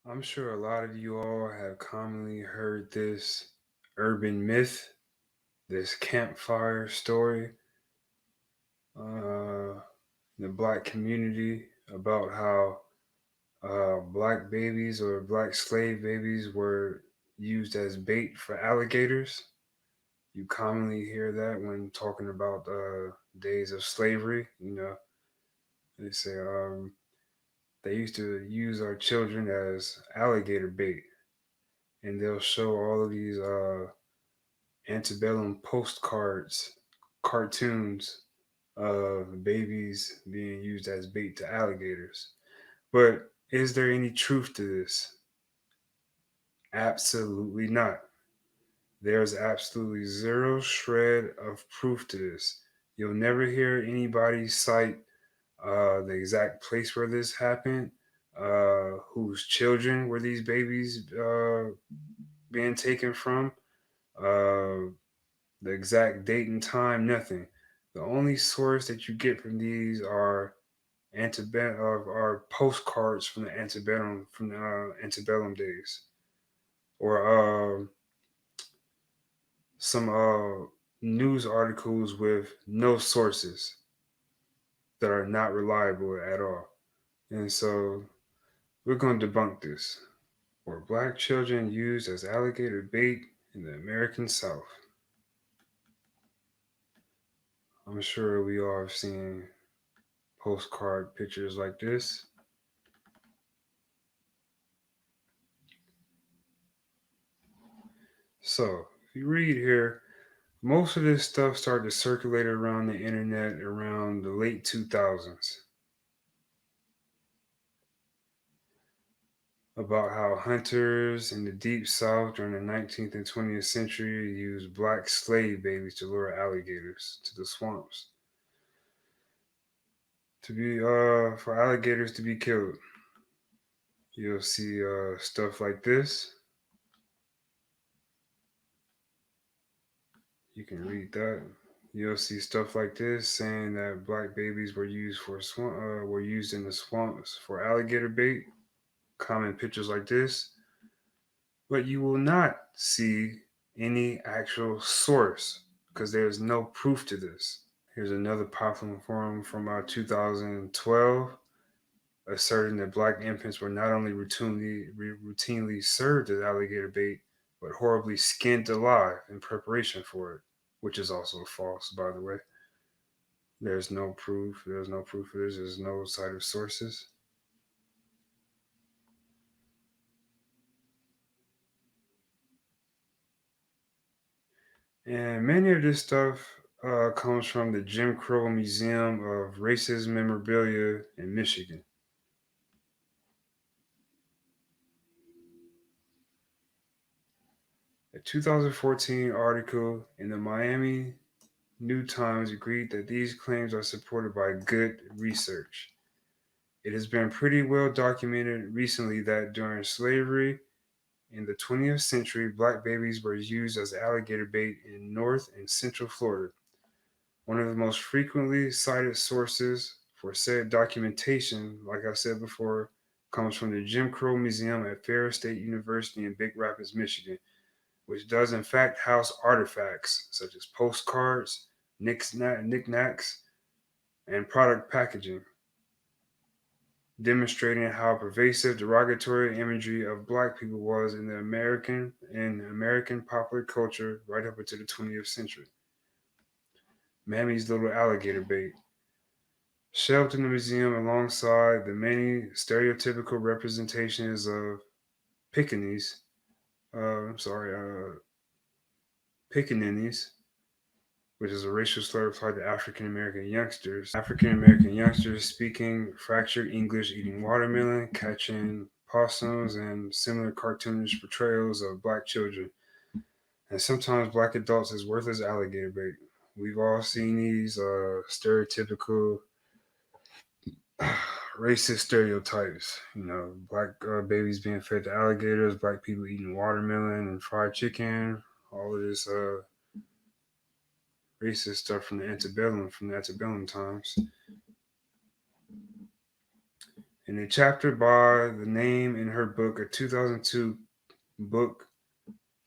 I'm sure a lot of you all have commonly heard this urban myth, this campfire story in the black community about how black babies or black slave babies were used as bait for alligators. You commonly hear that when talking about days of slavery. They say they used to use our children as alligator bait, and they'll show all of these antebellum postcards, cartoons of babies being used as bait to alligators. But is there any truth to this? Absolutely not. There's absolutely zero shred of proof to this. You'll never hear anybody cite the exact place where this happened, whose children were these babies being taken from, uh, the exact date and time, nothing. The only source that you get from these are are postcards from the antebellum days, or some news articles with no sources that are not reliable at all. And so we're going to debunk this. Were black children used as alligator bait in the American South? I'm sure we all have seen postcard pictures like this. So, if you read here, most of this stuff started to circulate around the internet around the late 2000s about how hunters in the deep south during the 19th and 20th century used black slave babies to lure alligators to the swamps to be for alligators to be killed. You'll see stuff like this. You can read that. You'll see stuff like this saying that black babies were used in the swamps for alligator bait. Common pictures like this, but you will not see any actual source because there is no proof to this. Here's another popular forum from 2012 asserting that black infants were not only routinely served as alligator bait, but horribly skinned alive in preparation for it, which is also false, by the way. There's no proof. There's no proof of this. There's no cited sources. And many of this stuff comes from the Jim Crow Museum of Racist Memorabilia in Michigan. A 2014 article in the Miami New Times agreed that these claims are supported by good research. It has been pretty well documented recently that during slavery in the 20th century, black babies were used as alligator bait in North and Central Florida. One of the most frequently cited sources for said documentation, like I said before, comes from the Jim Crow Museum at Ferris State University in Big Rapids, Michigan, which does in fact house artifacts such as postcards, knickknacks, and product packaging, demonstrating how pervasive derogatory imagery of black people was in American popular culture right up into the 20th century. Mammy's Little Alligator Bait, shelved in the museum alongside the many stereotypical representations of Pekingese, sorry, Pekingese, which is a racial slur applied to African American youngsters speaking fractured English, eating watermelon, catching possums, and similar cartoonish portrayals of black children, and sometimes black adults as worthless alligator bait. We've all seen these stereotypical racist stereotypes. Black babies being fed to alligators, black people eating watermelon and fried chicken, all of this racist stuff from the antebellum times. In a chapter by the name in her book, a 2002 book,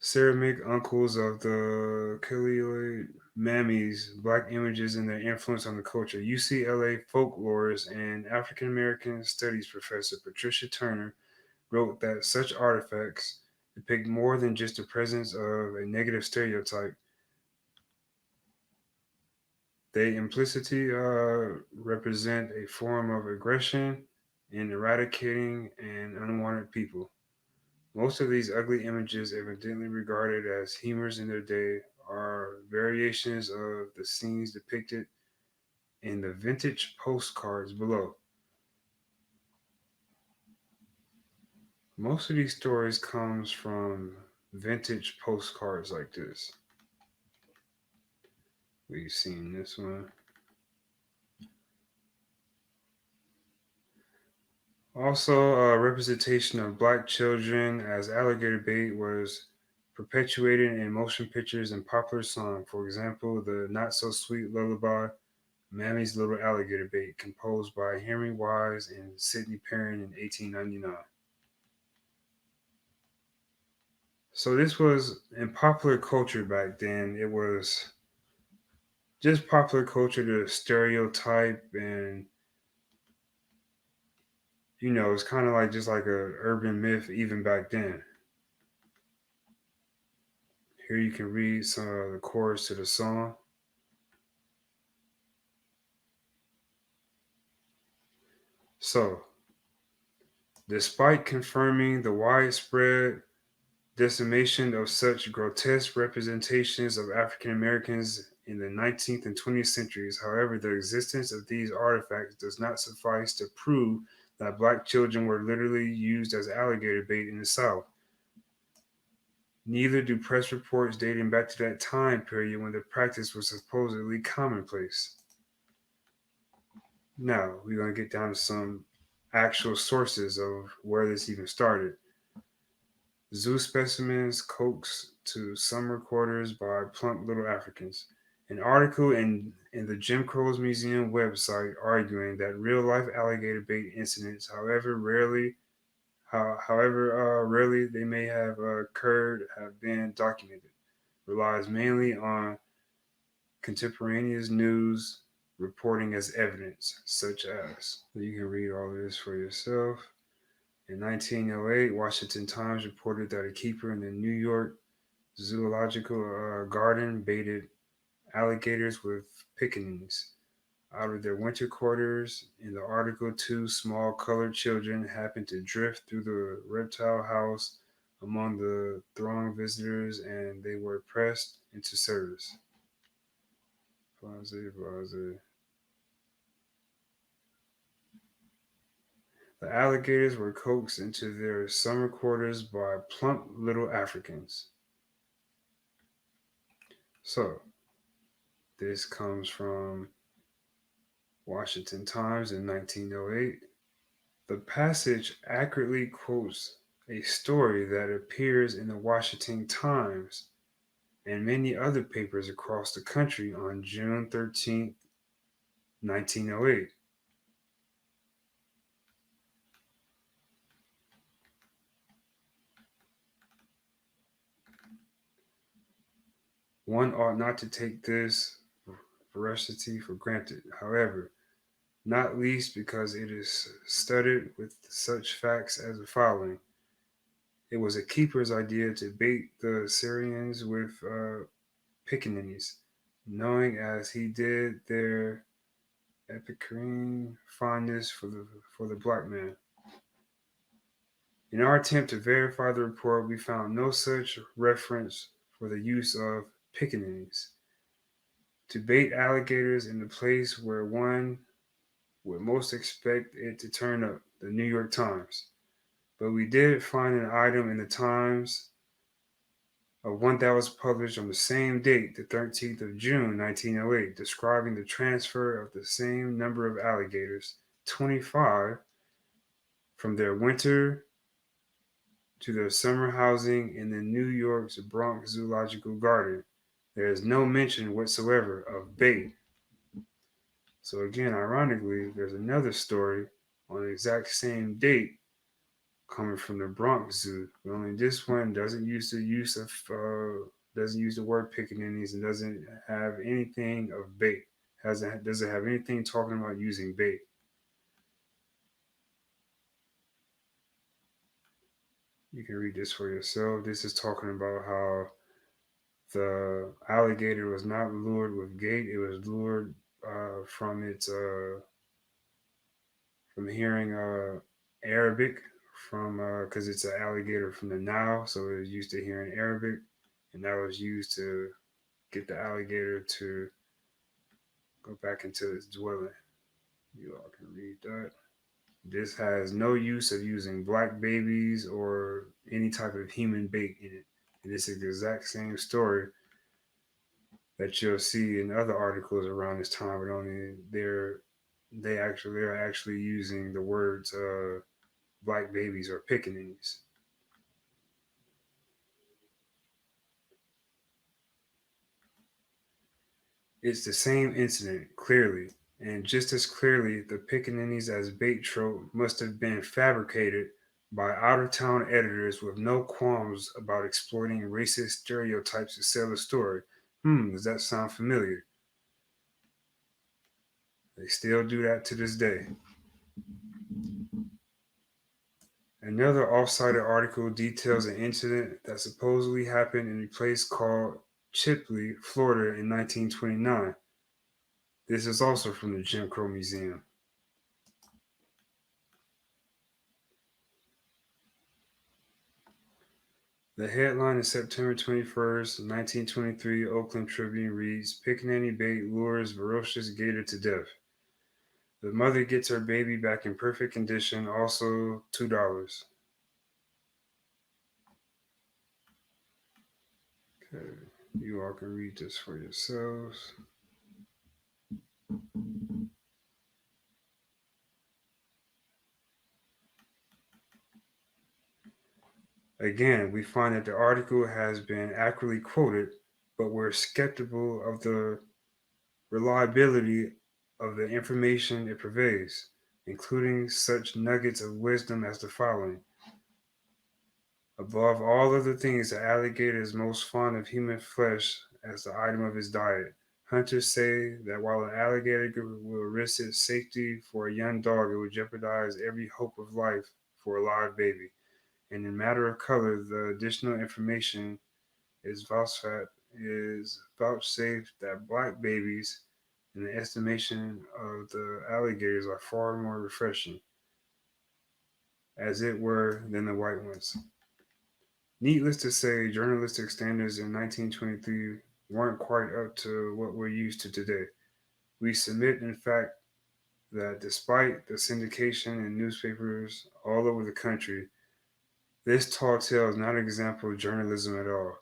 Ceramic Uncles of the Kaleoid Mammies, Black Images and Their Influence on the Culture. UCLA folklorist and African American Studies professor Patricia Turner wrote that such artifacts depict more than just the presence of a negative stereotype. They implicitly represent a form of aggression in eradicating an unwanted people. Most of these ugly images, evidently regarded as humors in their day, are variations of the scenes depicted in the vintage postcards below. Most of these stories comes from vintage postcards like this. We've seen this one. Also, a representation of black children as alligator bait was perpetuated in motion pictures and popular song. For example, the Not So Sweet Lullaby, Mammy's Little Alligator Bait, composed by Henry Wise and Sidney Perrin in 1899. So this was in popular culture back then. It was just popular culture to stereotype and it's kind of like just like a urban myth even back then. Here you can read some of the chorus to the song. So, despite confirming the widespread decimation of such grotesque representations of African Americans in the 19th and 20th centuries, however, the existence of these artifacts does not suffice to prove that black children were literally used as alligator bait in the South. Neither do press reports dating back to that time period when the practice was supposedly commonplace. Now, we're going to get down to some actual sources of where this even started. Zoo specimens coaxed to summer quarters by plump little Africans. An article in the Jim Crow's Museum website arguing that real life alligator bait incidents, however rarely they may have occurred, have been documented, relies mainly on contemporaneous news reporting as evidence, such as. You can read all of this for yourself. In 1908, Washington Times reported that a keeper in the New York Zoological Garden baited alligators with pickaninnies out of their winter quarters. In the article, two small colored children happened to drift through the reptile house among the thronged visitors and they were pressed into service. Blase, blase. The alligators were coaxed into their summer quarters by plump little Africans. So, this comes from Washington Times in 1908. The passage accurately quotes a story that appears in the Washington Times and many other papers across the country on June 13th, 1908. One ought not to take this veracity for granted, however, not least because it is studded with such facts as the following. It was a keeper's idea to bait the Syrians with pickaninnies, knowing as he did their Epicurean fondness for the black man. In our attempt to verify the report, we found no such reference for the use of pickaninnies to bait alligators in the place where one would most expect it to turn up, the New York Times. But we did find an item in the Times of one that was published on the same date, the 13th of June, 1908, describing the transfer of the same number of alligators, 25, from their winter to their summer housing in the New York's Bronx Zoological Garden. There is no mention whatsoever of bait. So again, ironically, there's another story on the exact same date coming from the Bronx Zoo. But only this one doesn't use the word pickaninnies and doesn't have anything of bait. Hasn't doesn't have anything talking about using bait. You can read this for yourself. This is talking about how the alligator was not lured with bait. It was lured from hearing Arabic from because it's an alligator from the Nile, so it was used to hearing Arabic, and that was used to get the alligator to go back into its dwelling. You all can read that. This has no use of using black babies or any type of human bait in it. And this is the exact same story that you'll see in other articles around this time, but only they're actually using the words black babies or pickaninnies. It's the same incident, clearly, and just as clearly, the pickaninnies as bait trope must have been fabricated by out of town editors with no qualms about exploiting racist stereotypes to sell a story. Does that sound familiar? They still do that to this day. Another off-cited article details an incident that supposedly happened in a place called Chipley, Florida in 1929. This is also from the Jim Crow Museum. The headline is September 21st, 1923, Oakland Tribune reads, Pickaninny bait lures ferocious gator to death. The mother gets her baby back in perfect condition, also $2. Okay, you all can read this for yourselves. Again, we find that the article has been accurately quoted, but we're skeptical of the reliability of the information it purveys, including such nuggets of wisdom as the following. Above all other things, the alligator is most fond of human flesh as the item of his diet. Hunters say that while an alligator will risk its safety for a young dog, it would jeopardize every hope of life for a live baby. And in matter of color, the additional information is vouchsafed that black babies, in the estimation of the alligators, are far more refreshing, as it were, than the white ones. Needless to say, journalistic standards in 1923 weren't quite up to what we're used to today. We submit, in fact, that despite the syndication in newspapers all over the country, this tall tale is not an example of journalism at all.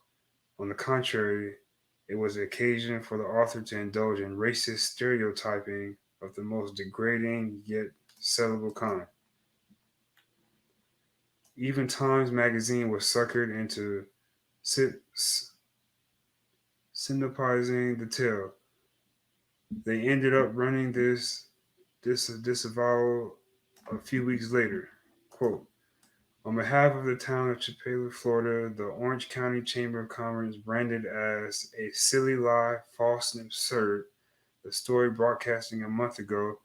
On the contrary, it was an occasion for the author to indulge in racist stereotyping of the most degrading yet sellable kind. Even Times Magazine was suckered into synopsizing the tale. They ended up running this disavowal a few weeks later. Quote, on behalf of the town of Chippewa, Florida, the Orange County Chamber of Commerce branded as a silly lie, false and absurd, the story broadcasting a month ago,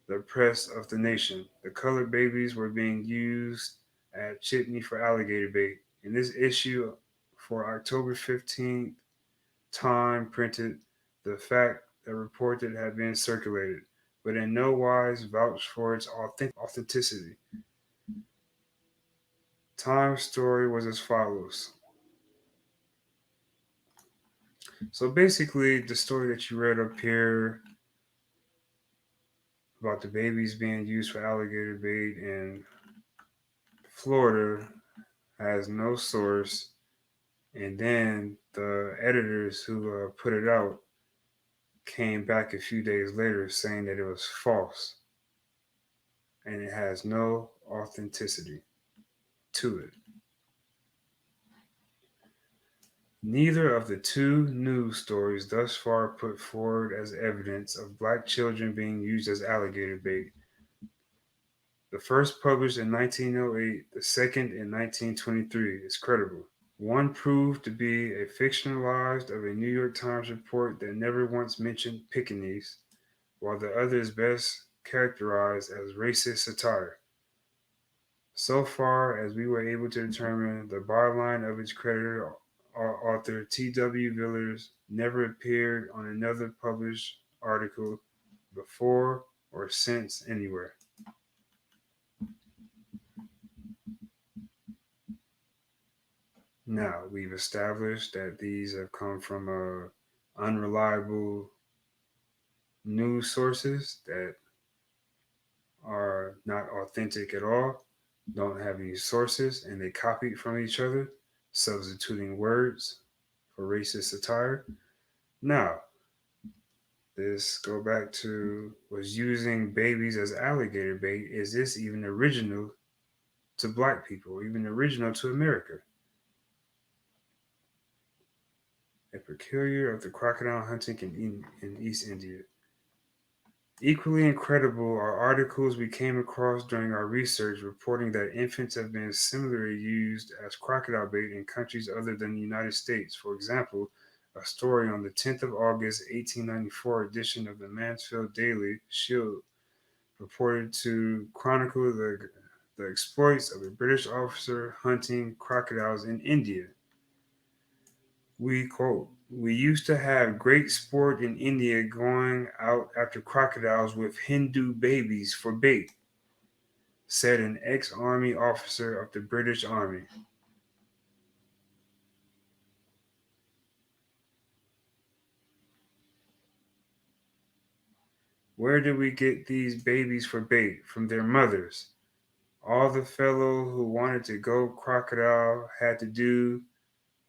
the press of the nation. The colored babies were being used at Chitney for alligator bait. In this issue for October 15th, Time printed the fact that reported had been circulated, but in no wise vouched for its authenticity. Time's story was as follows. So basically, the story that you read up here about the babies being used for alligator bait in Florida has no source, and then the editors who put it out came back a few days later saying that it was false and it has no authenticity to it. Neither of the two news stories thus far put forward as evidence of black children being used as alligator bait. The first published in 1908, the second in 1923 is credible. One proved to be a fictionalized of a New York Times report that never once mentioned Pekingese, while the other is best characterized as racist satire. So far as we were able to determine, the byline of its creditor, author T.W. Villers, never appeared on another published article before or since anywhere. Now, we've established that these have come from unreliable news sources that are not authentic at all, don't have any sources, and they copied from each other, substituting words for racist satire. Now, this go back to was using babies as alligator bait. Is this even original to black people, even original to America? A peculiar of the crocodile hunting in East India. Equally incredible are articles we came across during our research reporting that infants have been similarly used as crocodile bait in countries other than the United States. For example, a story on the 10th of August 1894 edition of the Mansfield Daily Shield reported to chronicle the exploits of a British officer hunting crocodiles in India. We quote, "We used to have great sport in India going out after crocodiles with Hindu babies for bait," said an ex army officer of the British Army. Where did we get these babies for bait? From their mothers. All the fellow who wanted to go crocodile had to do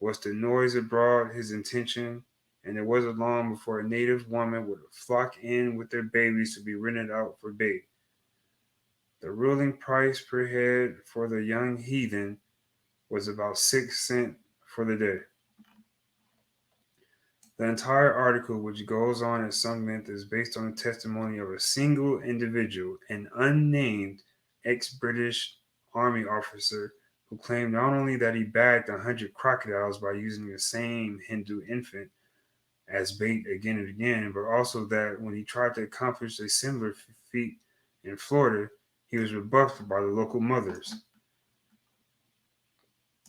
was to noise abroad his intention, and it wasn't long before a native woman would flock in with their babies to be rented out for bait. The ruling price per head for the young heathen was about 6 cents for the day. The entire article, which goes on at some length, is based on the testimony of a single individual, an unnamed ex British Army officer, who claimed not only that he bagged 100 crocodiles by using the same Hindu infant as bait again and again, but also that when he tried to accomplish a similar feat in Florida, he was rebuffed by the local mothers.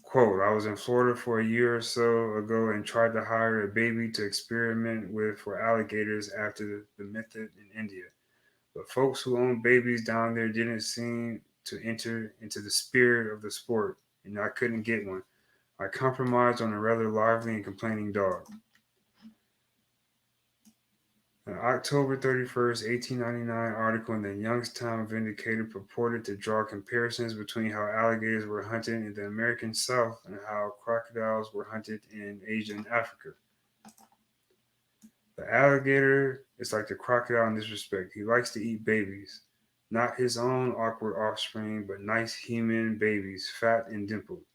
Quote, "I was in Florida for a year or so ago and tried to hire a baby to experiment with for alligators after the method in India. But folks who own babies down there didn't seem to enter into the spirit of the sport, and I couldn't get one. I compromised on a rather lively and complaining dog." An October 31st, 1899 article in the Youngstown Vindicator purported to draw comparisons between how alligators were hunted in the American South and how crocodiles were hunted in Asia and Africa. The alligator is like the crocodile in this respect. He likes to eat babies, not his own awkward offspring, but nice human babies, fat and dimpled.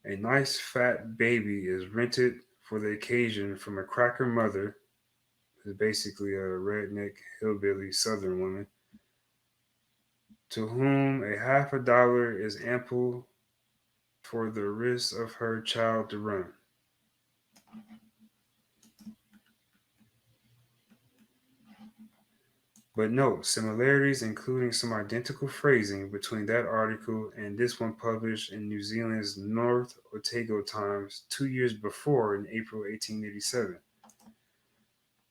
A nice fat baby is rented for the occasion from a cracker mother, who's basically a redneck hillbilly southern woman, to whom a $50 is ample for the risk of her child to run. But note similarities, including some identical phrasing between that article and this one published in New Zealand's North Otago Times 2 years before in April 1887.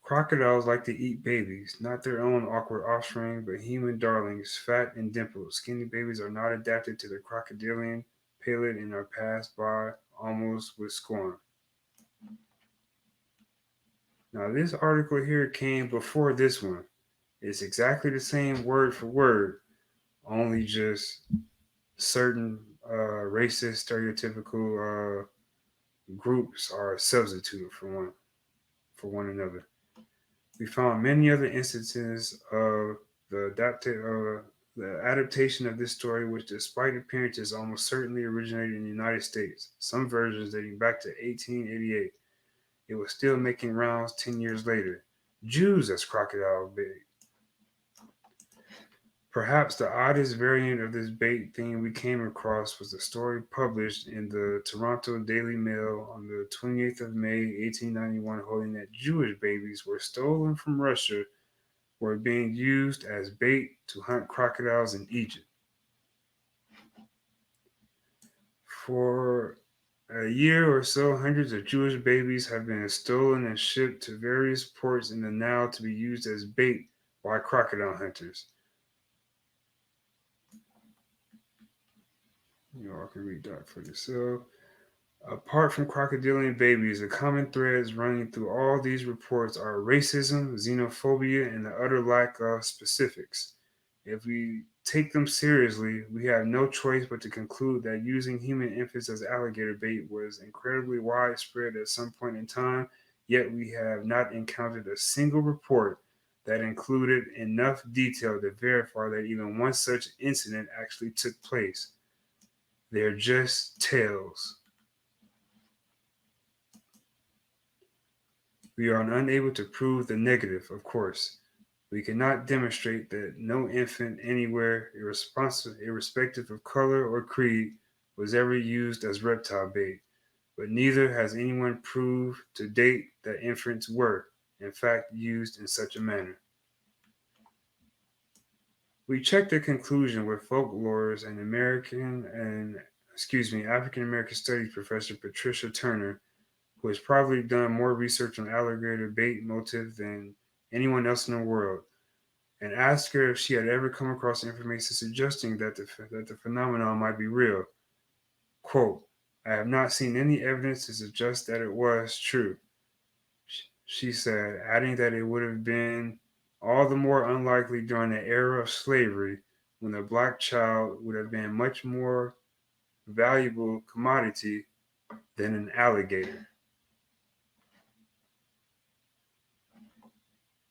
Crocodiles like to eat babies, not their own awkward offspring, but human darlings, fat and dimpled. Skinny babies are not adapted to the crocodilian palate and are passed by almost with scorn. Now, this article here came before this one. It's exactly the same word for word, only just certain racist, stereotypical groups are substituted for one another. We found many other instances of the adaptation of this story, which, despite appearances, almost certainly originated in the United States. Some versions dating back to 1888. It was still making rounds 10 years later. Jews as crocodile bait. Perhaps the oddest variant of this bait theme we came across was the story published in the Toronto Daily Mail on the 28th of May, 1891, holding that Jewish babies were stolen from Russia were being used as bait to hunt crocodiles in Egypt. For a year or so, hundreds of Jewish babies have been stolen and shipped to various ports in the Nile to be used as bait by crocodile hunters. You all can read that for yourself. Apart from crocodilian babies, the common threads running through all these reports are racism, xenophobia, and the utter lack of specifics. If we take them seriously, we have no choice but to conclude that using human infants as alligator bait was incredibly widespread at some point in time, yet we have not encountered a single report that included enough detail to verify that even one such incident actually took place. They're just tales. We are unable to prove the negative, of course. We cannot demonstrate that no infant anywhere, irrespective of color or creed, was ever used as reptile bait, but neither has anyone proved to date that infants were, in fact, used in such a manner. We checked the conclusion with folklorist and African American Studies professor Patricia Turner, who has probably done more research on alligator bait motif than anyone else in the world, and asked her if she had ever come across information suggesting that the phenomenon might be real. Quote, I have not seen any evidence to suggest that it was true, she said, adding that it would have been all the more unlikely during the era of slavery when a black child would have been much more valuable commodity than an alligator.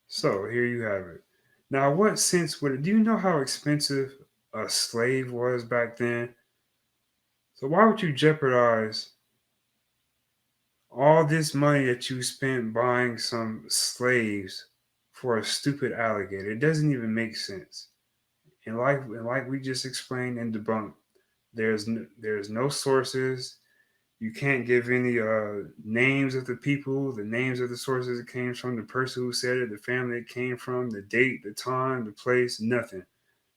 So here you have it. Now, what sense would it? Do you know how expensive a slave was back then? So why would you jeopardize all this money that you spent buying some slaves for a stupid alligator? It doesn't even make sense. And like we just explained in Debunked, there's no sources. You can't give any names of the people, the names of the sources it came from, the person who said it, the family it came from, the date, the time, the place, nothing.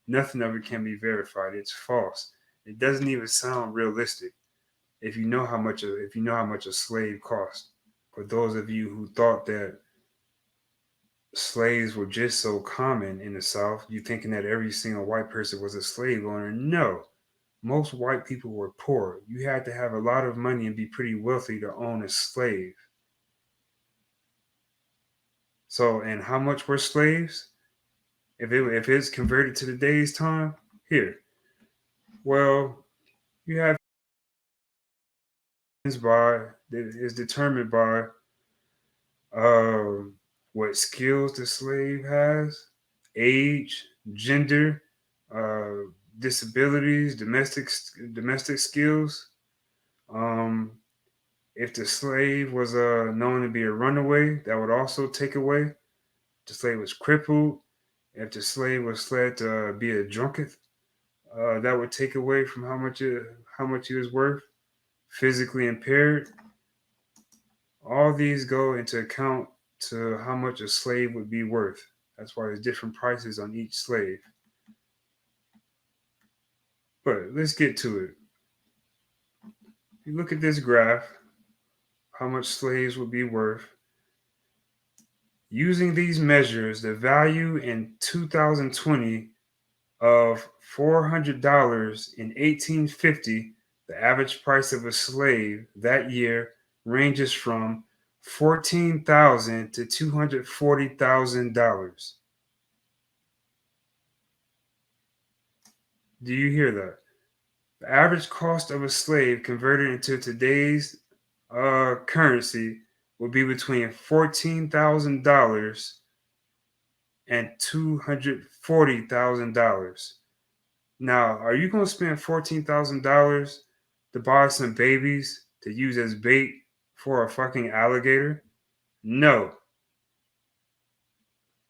Nothing of it can be verified. It's false. It doesn't even sound realistic if you know how much a slave cost. For those of you who thought that slaves were just so common in the South, you thinking that every single white person was a slave owner. No. Most white people were poor. You had to have a lot of money and be pretty wealthy to own a slave. So, and how much were slaves? If it's converted to today's time, here. Well, you have by that is determined by what skills the slave has, age, gender, uh, disabilities, domestic skills. Um, if the slave was known to be a runaway, that would also take away. If the slave was crippled. If the slave was said to be a drunkard, that would take away from how much he was worth. Physically impaired. All these go into account to how much a slave would be worth. That's why there's different prices on each slave. But let's get to it. If you look at this graph, how much slaves would be worth. Using these measures, the value in 2020 of $400 in 1850, the average price of a slave that year ranges from $14,000 to $240,000. Do you hear that? The average cost of a slave converted into today's currency would be between $14,000 and $240,000. Now, are you going to spend $14,000 to buy some babies to use as bait for a fucking alligator? No.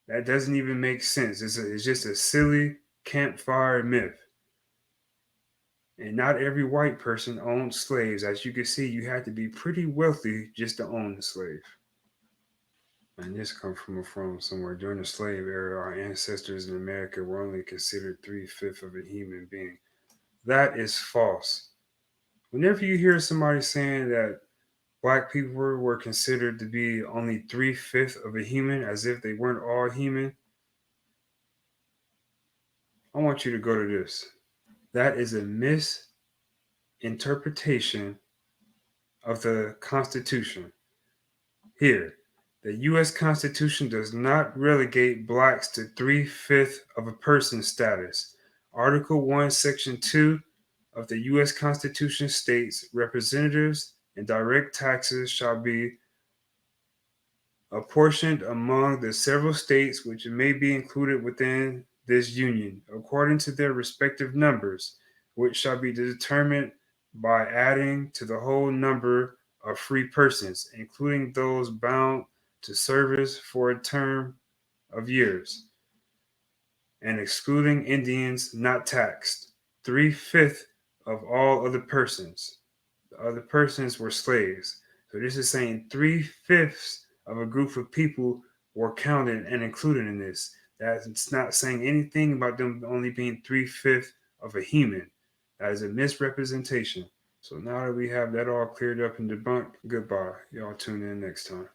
That doesn't even make sense. It's just a silly campfire myth. And not every white person owned slaves. As you can see, you had to be pretty wealthy just to own a slave. And this comes from somewhere. During the slave era, our ancestors in America were only considered three-fifths of a human being. That is false. Whenever you hear somebody saying that black people were considered to be only three-fifths of a human, as if they weren't all human, I want you to go to this. That is a misinterpretation of the Constitution. Here, the U.S. Constitution does not relegate blacks to three-fifths of a person status. Article 1, Section 2 of the U.S. Constitution states representatives and direct taxes shall be apportioned among the several states which may be included within this union, according to their respective numbers, which shall be determined by adding to the whole number of free persons, including those bound to service for a term of years, and excluding Indians not taxed, three-fifths of all other persons. The other persons were slaves. So this is saying three-fifths of a group of people were counted and included in this. That's not saying anything about them only being three-fifths of a human. That is a misrepresentation. So now that we have that all cleared up and debunked, goodbye. Y'all tune in next time.